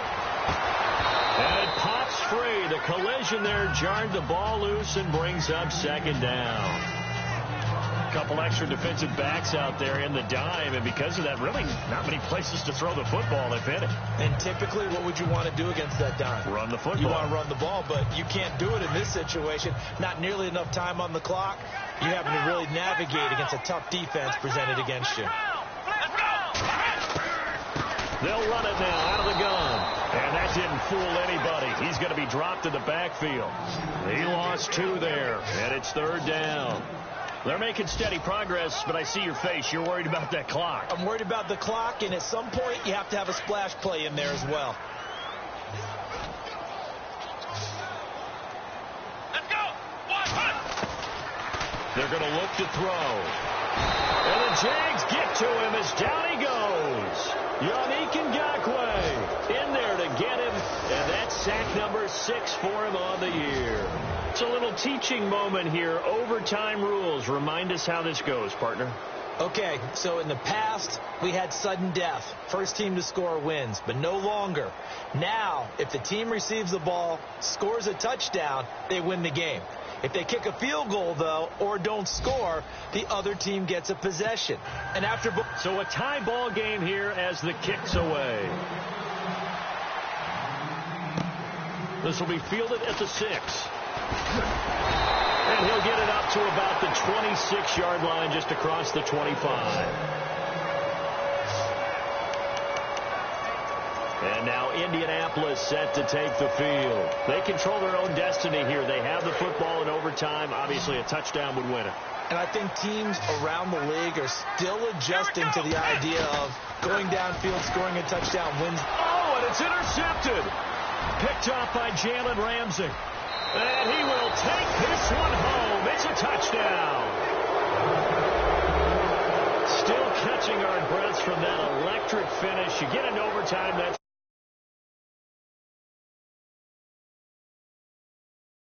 And it pops free. The collision there jarred the ball loose and brings up 2nd down. Couple extra defensive backs out there in the dime, and because of that, really not many places to throw the football, if any.
And typically, what would you want to do against that dime?
Run the football.
You want to run the ball, but you can't do it in this situation. Not nearly enough time on the clock. You're having to really navigate against a tough defense presented against you.
They'll run it now out of the gun. And that didn't fool anybody. He's going to be dropped in the backfield. He lost 2 there, and it's 3rd down. They're making steady progress, but I see your face. You're worried about that clock.
I'm worried about the clock, and at some point, you have to have a splash play in there as well.
Let's go.
They're going to look to throw. And the Jags get to him as down he goes. Yannick Ngakoue in there to get him, and that's sack number 6 for him on the year. It's a little teaching moment here. Overtime rules. Remind us how this goes, partner.
Okay, so in the past, we had sudden death. First team to score wins, but no longer. Now, if the team receives the ball, scores a touchdown, they win the game. If they kick a field goal, though, or don't score, the other team gets a possession. And after...
So a tie ball game here as the kick's away. This will be fielded at the 6. And he'll get it up to about the 26-yard line, just across the 25. And now Indianapolis set to take the field. They control their own destiny here. They have the football in overtime. Obviously, a touchdown would win it.
And I think teams around the league are still adjusting to the idea of going downfield, scoring a touchdown wins.
Oh, and it's intercepted. Picked off by Jalen Ramsey. And he will take this one home. It's a touchdown. Still catching our breaths from that electric finish. You get into overtime, that's